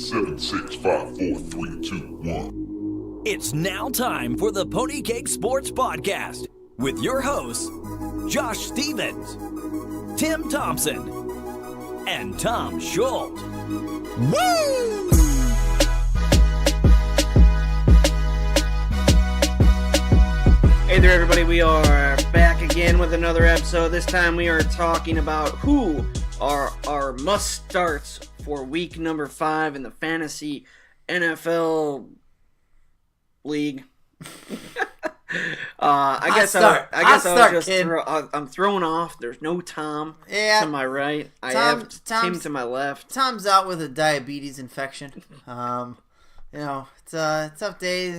7, 6, 5, 4, 3, 2, 1. It's now time for the Pony Cake Sports Podcast with your hosts, Josh Stevens, Tim Thompson, and Tom Schultz. Woo! Hey there, everybody. We are back again with another episode. This time we are talking about who are our must-starts for week number 5 in the fantasy NFL league. I'm thrown off. There's no Tom to my right. I have Tim to my left. Tom's out with a diabetes infection. It's a tough day.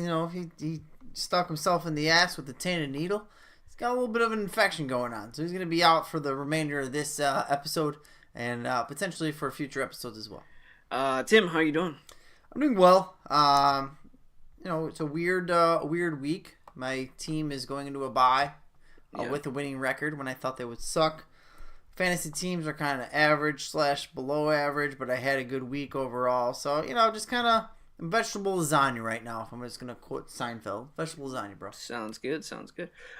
He stuck himself in the ass with a tinted needle. He's got a little bit of an infection going on, so he's going to be out for the remainder of this episode and potentially for future episodes as well. Tim, how you doing? I'm doing well. It's a weird week. My team is going into a bye with a winning record when I thought they would suck. Fantasy teams are kind of average / below average, but I had a good week overall. So, just kind of vegetable lasagna right now, if I'm just going to quote Seinfeld. Vegetable lasagna, bro. Sounds good.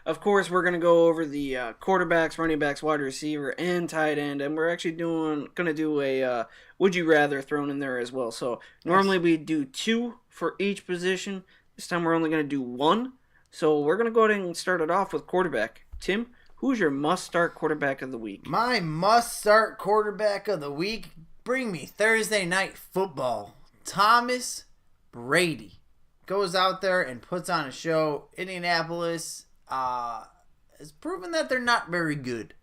Of course, we're going to go over the quarterbacks, running backs, wide receiver, and tight end, and we're actually going to do a would you rather thrown in there as well. So normally we do 2 for each position. This time we're only going to do 1. So we're going to go ahead and start it off with quarterback. Tim, who's your must-start quarterback of the week? My must-start quarterback of the week, bring me Thursday Night Football. Thomas Brady goes out there and puts on a show. Indianapolis has proven that they're not very good.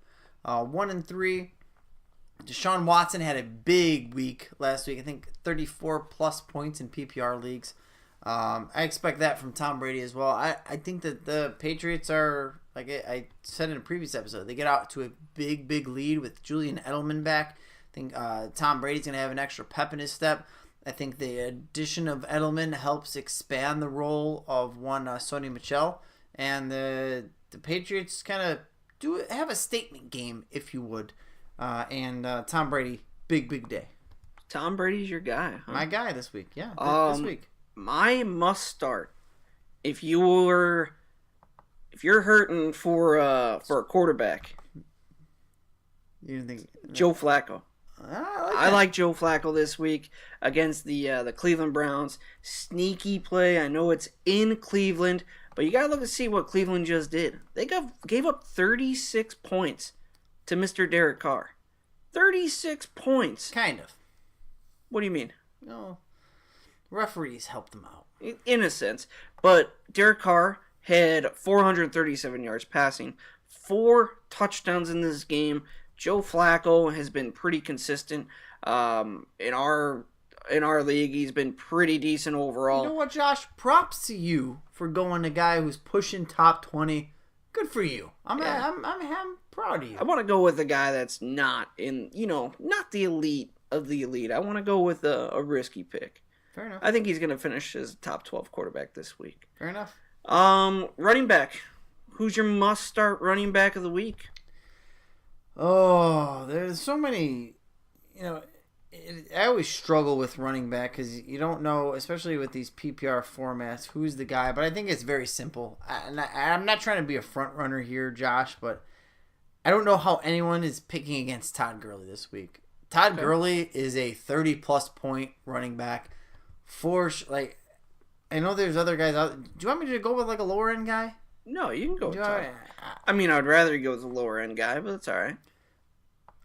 1-3. Deshaun Watson had a big week last week. I think 34-plus points in PPR leagues. I expect that from Tom Brady as well. I think that the Patriots are, like I said in a previous episode, they get out to a big lead with Julian Edelman back. I think Tom Brady's going to have an extra pep in his step. I think the addition of Edelman helps expand the role of one Sony Michel. And the Patriots kind of have a statement game, if you would. And Tom Brady, big day. Tom Brady's your guy, huh? My guy this week, yeah. This week. My must start, if you're hurting for a quarterback, you think Joe Flacco. I like Joe Flacco this week against the Cleveland Browns. Sneaky play. I know it's in Cleveland, but you gotta look and see what Cleveland just did. They gave up 36 points to Mr. Derek Carr. 36 points. Kind of. What do you mean? No. Referees helped them out. In a sense. But Derek Carr had 437 yards passing, 4 touchdowns in this game. Joe Flacco has been pretty consistent. In our league, he's been pretty decent overall. You know what, Josh? Props to you for going a guy who's pushing top 20. Good for you. I'm proud of you. I want to go with a guy that's not not the elite of the elite. I want to go with a risky pick. Fair enough. I think he's going to finish as top 12 quarterback this week. Fair enough. Running back. Who's your must-start running back of the week? Oh, there's so many. I always struggle with running back because you don't know, especially with these PPR formats, who's the guy. But I think it's very simple. I'm not trying to be a front runner here, Josh, but I don't know how anyone is picking against Todd Gurley this week. Todd Gurley is a 30-plus point running back. I know there's other guys out. Do you want me to go with a lower end guy? No, you can go with Todd. I'd rather you go with a lower end guy, but it's all right.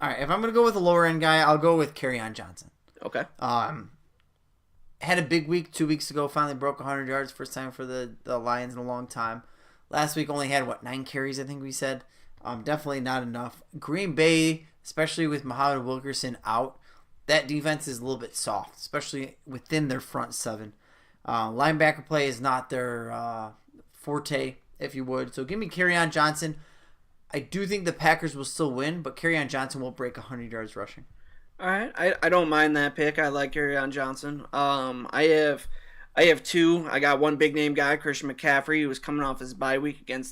All right, if I'm going to go with a lower end guy, I'll go with Kerryon Johnson. Okay. Had a big week 2 weeks ago. Finally broke 100 yards. First time for the Lions in a long time. Last week only had 9 carries, I think we said. Definitely not enough. Green Bay, especially with Muhammad Wilkerson out, that defense is a little bit soft, especially within their front 7. Linebacker play is not their forte, if you would. So give me Kerryon Johnson. I do think the Packers will still win, but Kerryon Johnson will break 100 yards rushing. All right. I don't mind that pick. I like Kerryon Johnson. I have 2. I got one big name guy, Christian McCaffrey, who was coming off his bye week and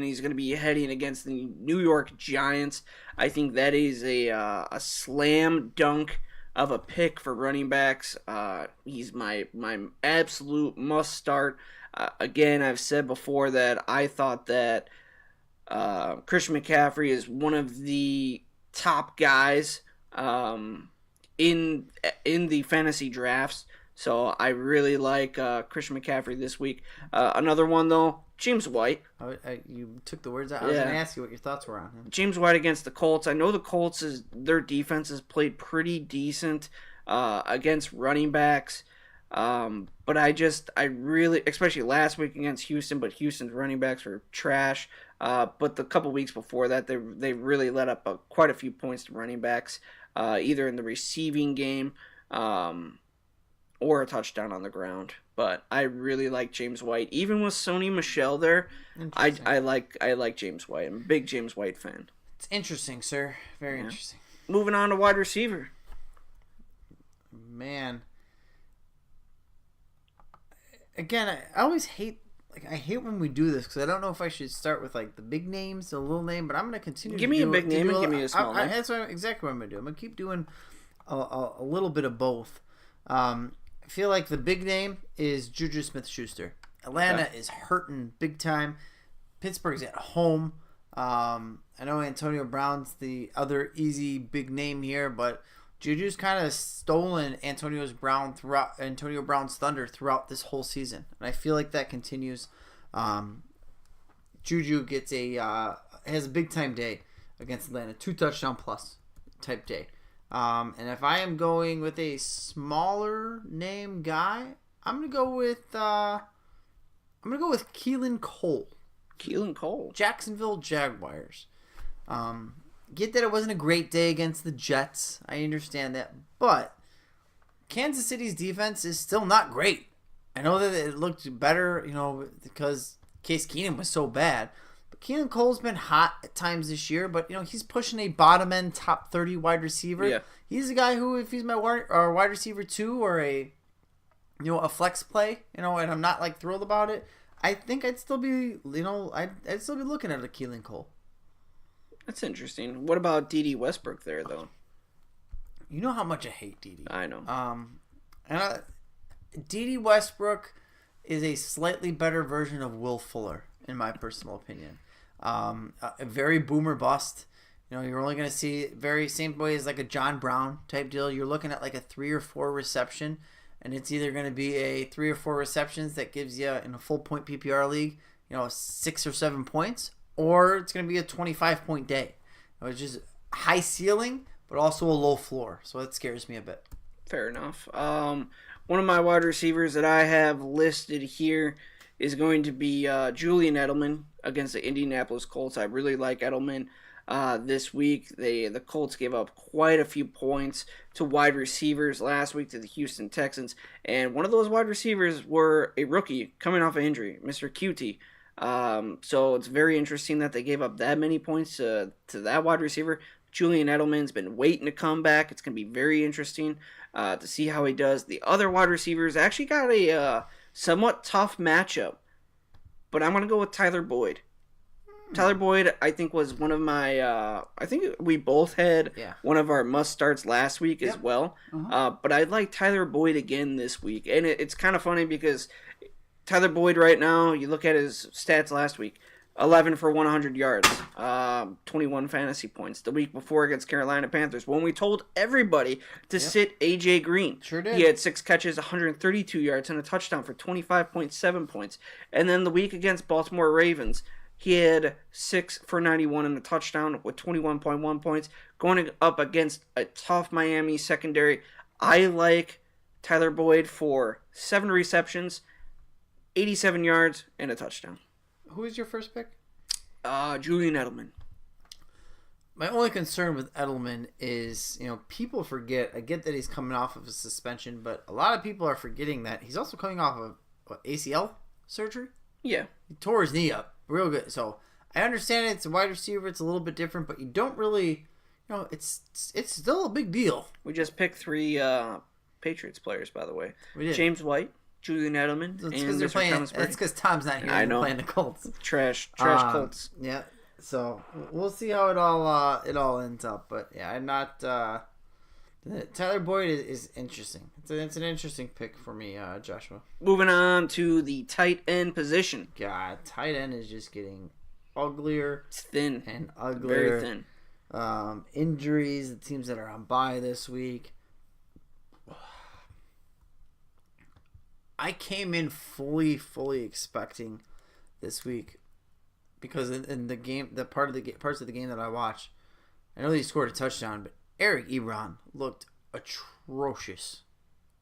he's going to be heading against the New York Giants. I think that is a slam dunk of a pick for running backs. He's my absolute must start. Again, I've said before that I thought that Christian McCaffrey is one of the top guys in the fantasy drafts. So I really like Christian McCaffrey this week. Another one, though, James White. You took the words out. I was going to ask you what your thoughts were on him. James White against the Colts. I know the Colts, their defense has played pretty decent against running backs. But I really, especially last week against Houston, but Houston's running backs were trash. But the couple weeks before that, they really let up quite a few points to running backs, either in the receiving game or a touchdown on the ground. But I really like James White. Even with Sony Michel there, I like James White. I'm a big James White fan. It's interesting, sir. Very interesting. Moving on to wide receiver. Man. Again, I always hate when we do this because I don't know if I should start with like the big names, the little name, but I'm going to continue. Give me a big name and give me a small name. That's exactly what I'm going to do. I'm going to keep doing a little bit of both. I feel like the big name is Juju Smith-Schuster. Atlanta is hurting big time. Pittsburgh's at home. I know Antonio Brown's the other easy big name here, but Juju's kind of stolen Antonio Brown's thunder throughout this whole season, and I feel like that continues. Juju has a big time day against Atlanta, 2 touchdown plus type day. And if I am going with a smaller name guy, I'm gonna go with Keelan Cole. Keelan Cole. Jacksonville Jaguars. Get that it wasn't a great day against the Jets. I understand that. But Kansas City's defense is still not great. I know that it looked better, because Case Keenum was so bad. But Keelan Cole's been hot at times this year, but, he's pushing a bottom-end top 30 wide receiver. Yeah. He's a guy who, if he's my wide receiver 2 or a flex play, and I'm not, thrilled about it, I think I'd still be, I'd still be looking at a Keelan Cole. That's interesting. What about D.D. Westbrook there, though? You know how much I hate D.D. I know. D.D. Westbrook is a slightly better version of Will Fuller, in my personal opinion. A very boomer bust. You're only going to see very same way as like a John Brown type deal. You're looking at like a 3 or 4 reception, and it's either going to be a 3 or 4 receptions that gives you in a full point PPR league, 6 or 7 points, or it's going to be a 25-point day. It's just high ceiling, but also a low floor. So that scares me a bit. Fair enough. One of my wide receivers that I have listed here is going to be Julian Edelman against the Indianapolis Colts. I really like Edelman this week. The Colts gave up quite a few points to wide receivers last week to the Houston Texans, and one of those wide receivers were a rookie coming off an injury, Mr. QT. So it's very interesting that they gave up that many points to that wide receiver. Julian Edelman's been waiting to come back. It's going to be very interesting to see how he does. The other wide receivers actually got a somewhat tough matchup, but I'm going to go with Tyler Boyd. Tyler Boyd, I think, was one of my I think we both had one of our must-starts last week as well. But I like Tyler Boyd again this week. And it's kind of funny because Tyler Boyd right now, you look at his stats last week, 11 for 100 yards, 21 fantasy points. The week before against Carolina Panthers, when we told everybody to sit A.J. Green. Sure did. He had 6 catches, 132 yards, and a touchdown for 25.7 points. And then the week against Baltimore Ravens, he had 6 for 91 and a touchdown with 21.1 points. Going up against a tough Miami secondary, I like Tyler Boyd for 7 receptions, 87 yards, and a touchdown. Who is your first pick? Julian Edelman. My only concern with Edelman is, people forget. I get that he's coming off of a suspension, but a lot of people are forgetting that he's also coming off of ACL surgery. Yeah. He tore his knee up real good. So I understand it's a wide receiver. It's a little bit different, but you don't really, it's still a big deal. We just picked 3 Patriots players, by the way. We did. James White, Julian Edelman, and Mr. Thomas Brady. That's because Tom's not here. I know. Playing the Colts. Trash Colts. Yeah. So we'll see how it all ends up. But yeah, I'm not. Tyler Boyd is interesting. It's an interesting pick for me, Joshua. Moving on to the tight end position. God, tight end is just getting uglier It's thin. and uglier. Very thin. Injuries, the teams that are on bye this week. I came in fully expecting this week because in the game, parts of the game that I watched, I know he scored a touchdown, but Eric Ebron looked atrocious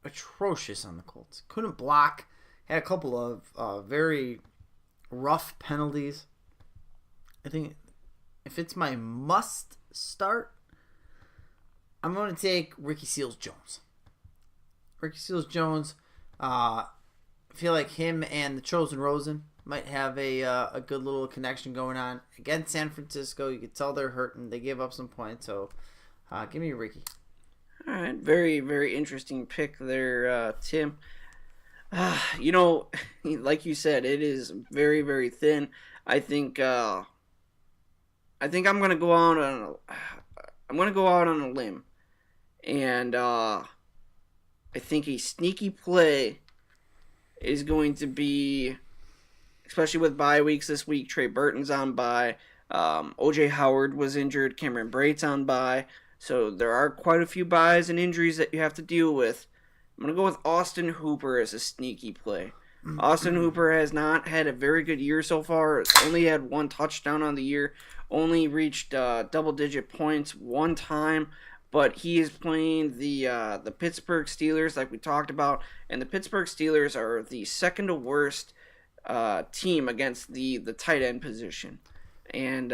on the Colts. Couldn't block. Had a couple of very rough penalties. I think if it's my must start, I'm going to take Ricky Seals-Jones. I feel like him and the Chosen Rosen might have a good little connection going on. Against San Francisco, you could tell they're hurting. They gave up some points, so give me Ricky. All right, very, very interesting pick there, Tim. Like you said, it is very, very thin. I think I'm gonna go out on a limb, and I think a sneaky play is going to be, especially with bye weeks this week. Trey Burton's on bye. OJ Howard was injured. Cameron Brate's on bye. So there are quite a few byes and injuries that you have to deal with. I'm going to go with Austin Hooper as a sneaky play. Austin Hooper has not had a very good year so far. Only had one touchdown on the year. Only reached double-digit points one time. But he is playing the Pittsburgh Steelers like we talked about. And the Pittsburgh Steelers are the second to worst team against the tight end position. And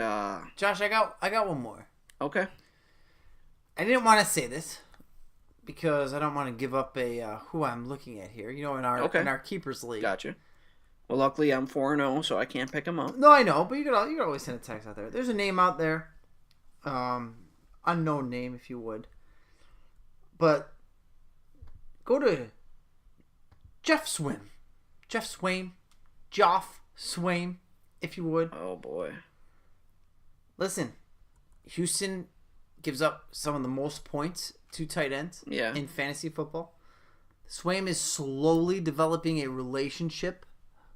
Josh, I got one more. Okay. I didn't want to say this because I don't want to give up who I'm looking at here. In our keepers league. Gotcha. Well, luckily I'm 4-0, so I can't pick him up. No, I know, but you could always send a text out there. There's a name out there, unknown name if you would, but go to Joff Swaim, if you would. Oh boy. Listen, Houston gives up some of the most points to tight ends in fantasy football. Swaim is slowly developing a relationship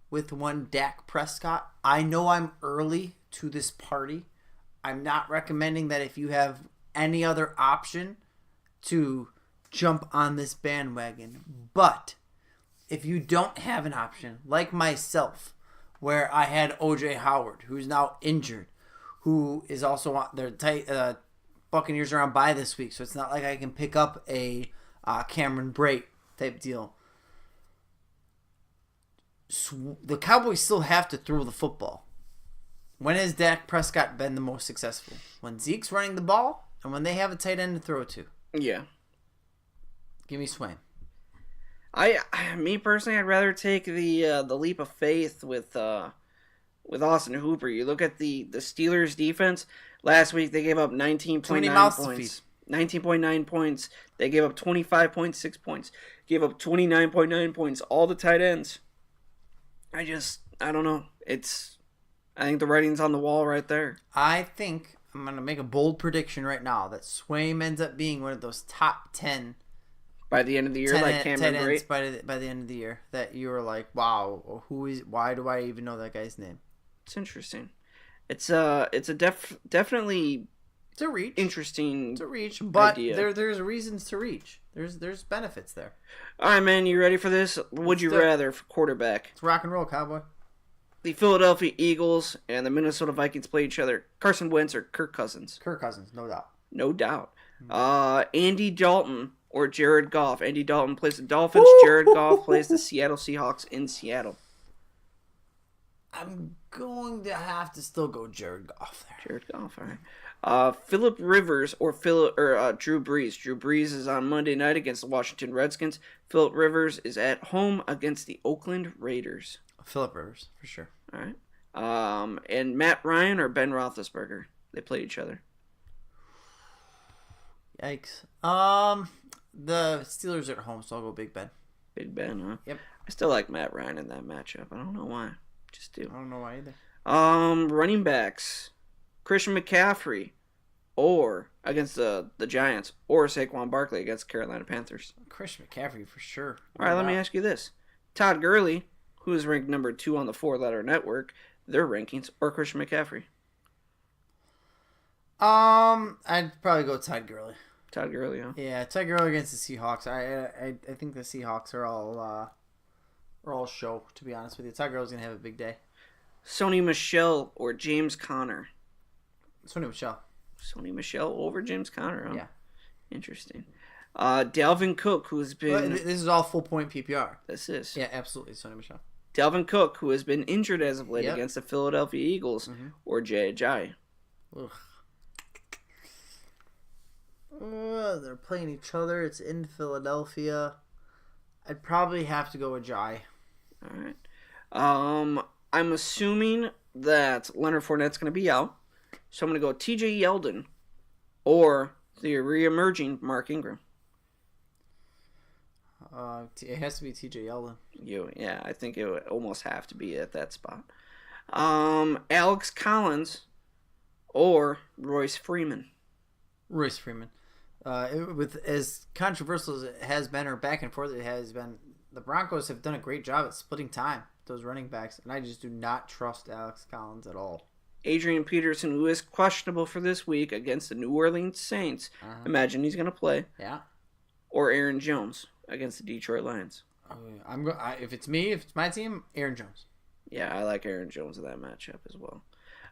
with one Dak Prescott. I know I'm early to this party. I'm not recommending that if you have any other option to jump on this bandwagon. But if you don't have an option, like myself, where I had OJ Howard, who's now injured, who is also on their tight Buccaneers are on bye this week, so it's not like I can pick up a Cameron Brate type deal. The Cowboys still have to throw the football. When has Dak Prescott been the most successful? When Zeke's running the ball and when they have a tight end to throw to. Yeah. Give me Swain. Me personally, I'd rather take the leap of faith with Austin Hooper. You look at the Steelers defense. Last week they gave up 19.9 points. 19.9 points. They gave up 25.6 points. Gave up 29.9 points. All the tight ends. I don't know. I think the writing's on the wall right there. I think I'm going to make a bold prediction right now that Swaim ends up being one of those top 10 by the end of the year, like Cameron Brate. By the end of the year, that you were like, wow, why do I even know that guy's name? It's interesting. It's definitely it's a reach. Interesting. It's a reach, but idea. There's reasons to reach. There's benefits there. All right, man, you ready for this? Would you rather for quarterback? It's rock and roll, cowboy. The Philadelphia Eagles and the Minnesota Vikings play each other. Carson Wentz or Kirk Cousins? Kirk Cousins, no doubt. No doubt. Andy Dalton or Jared Goff? Andy Dalton plays the Dolphins. Jared Goff plays the Seattle Seahawks in Seattle. I'm going to have to still go Jared Goff there. Jared Goff, all right. Phillip Rivers or Drew Brees. Drew Brees is on Monday night against the Washington Redskins. Phillip Rivers is at home against the Oakland Raiders. Phillip Rivers, for sure. All right. And Matt Ryan or Ben Roethlisberger? They play each other. Yikes. The Steelers are at home, so I'll go Big Ben. Big Ben, huh? Yep. I still like Matt Ryan in that matchup. I don't know why. Just do. I don't know why either. Running backs. Christian McCaffrey or against the Giants, or Saquon Barkley against the Carolina Panthers? Christian McCaffrey for sure. All right, let me ask you this. Todd Gurley, who is ranked number 2 on the four-letter network, their rankings, or Christian McCaffrey? I'd probably go Todd Gurley. Todd Gurley, huh? Yeah, Todd Gurley against the Seahawks. I think the Seahawks are all show, to be honest with you. Todd Gurley's going to have a big day. Sony Michel or James Conner? Sony Michel. Sony Michel over James Conner, huh? Yeah. Interesting. Dalvin Cook, who has been... This is all full-point PPR. This is. Yeah, absolutely, Sony Michel. Dalvin Cook, who has been injured as of late Yep. against the Philadelphia Eagles, or Jay Ajayi? Ugh. They're playing each other. It's in Philadelphia. I'd probably have to go with Jai. All right. I'm assuming that Leonard Fournette's going to be out, so I'm going to go T.J. Yeldon or the re-emerging Mark Ingram. It has to be T.J. Yeldon. Yeah, I think it would almost have to be at that spot. Alex Collins or Royce Freeman. Royce Freeman. With as controversial as it has been, or back and forth it has been, the Broncos have done a great job at splitting time with those running backs, and I just do not trust Alex Collins at all. Adrian Peterson, who is questionable for this week against the New Orleans Saints. Imagine he's going to play. Yeah. Or Aaron Jones against the Detroit Lions. If it's me, if it's my team, Aaron Jones. Yeah, I like Aaron Jones in that matchup as well.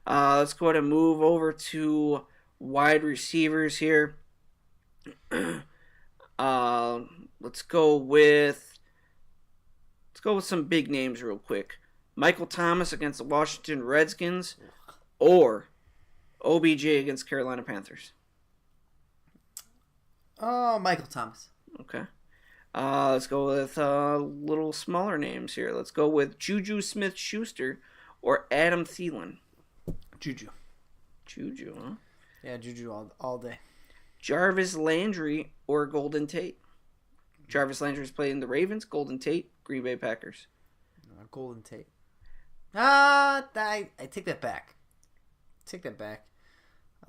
Let's go ahead and move over to wide receivers here. Let's go with some big names real quick. Michael Thomas against the Washington Redskins, or OBJ against Carolina Panthers. Oh, Michael Thomas. Okay. Let's go with little smaller names here. Let's go with Juju Smith-Schuster or Adam Thielen. Juju, huh? Yeah, Juju all day. Jarvis Landry or Golden Tate. Jarvis Landry's playing the Ravens. Golden Tate, Green Bay Packers. Golden Tate. I take that back. I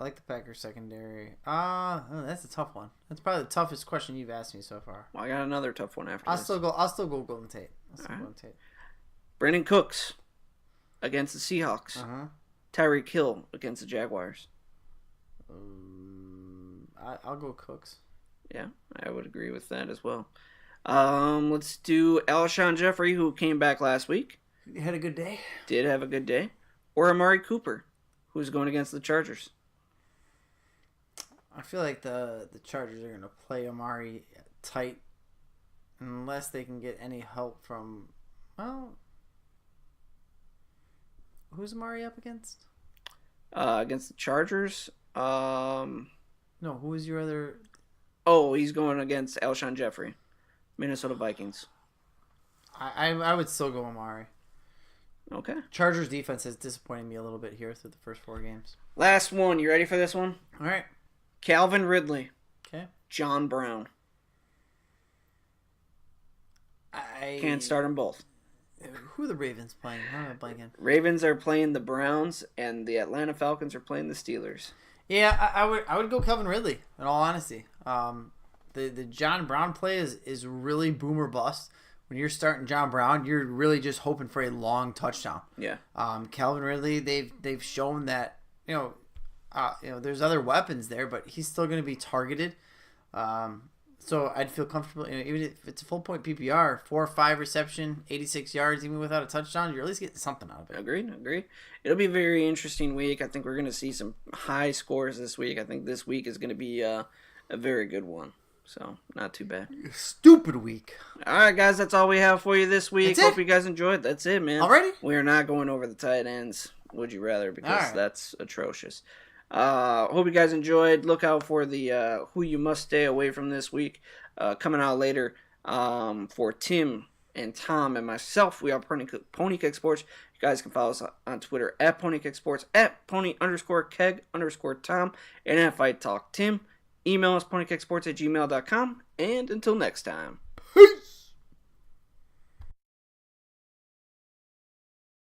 like the Packers secondary. That's a tough one. That's probably the toughest question you've asked me so far. Well, I got another tough one after I'll this. still go Golden Tate. Golden Tate. Brandon Cooks against the Seahawks. Tyreek Hill against the Jaguars. I'll go Cooks. Yeah, I would agree with that as well. Let's do Alshon Jeffrey, who came back last week. He had a good day. Did have a good day. Or Amari Cooper, who's going against the Chargers. I feel like the Chargers are going to play Amari tight unless they can get any help from, well, who's Amari up against? Against the Chargers. No, who is your other? Oh, he's going against Alshon Jeffrey, Minnesota Vikings. I would still go Amari. Okay. Chargers defense has disappointed me a little bit here through the first 4 games. Last one. You ready for this one? All right. Calvin Ridley. Okay. John Brown. I Can't start them both. Who are the Ravens playing? How am I blanking? Ravens are playing the Browns, and the Atlanta Falcons are playing the Steelers. Yeah, I would go Calvin Ridley, in all honesty. The John Brown play is really boom or bust. When you're starting John Brown, you're really just hoping for a long touchdown. Yeah. Calvin Ridley, they've shown that there's other weapons there, but he's still going to be targeted. So I'd feel comfortable, even if it's a full point PPR, 4 or 5 reception, 86 yards, even without a touchdown, you're at least getting something out of it. Agreed. It'll be a very interesting week. I think we're going to see some high scores this week. I think this week is going to be a very good one. So, not too bad. Stupid week. All right, guys, that's all we have for you this week. That's it? Hope you guys enjoyed. That's it, man. Already? We are not going over the tight ends, would you rather, because All right. that's atrocious. Hope you guys enjoyed. Look out for the who you must stay away from this week. Coming out later for Tim and Tom and myself. We are Pony Keg Sports. You guys can follow us on Twitter at Pony Keg Sports, at Pony_Keg_Tom, and at Fight Talk Tim. Email us ponykegsports@gmail.com. And until next time.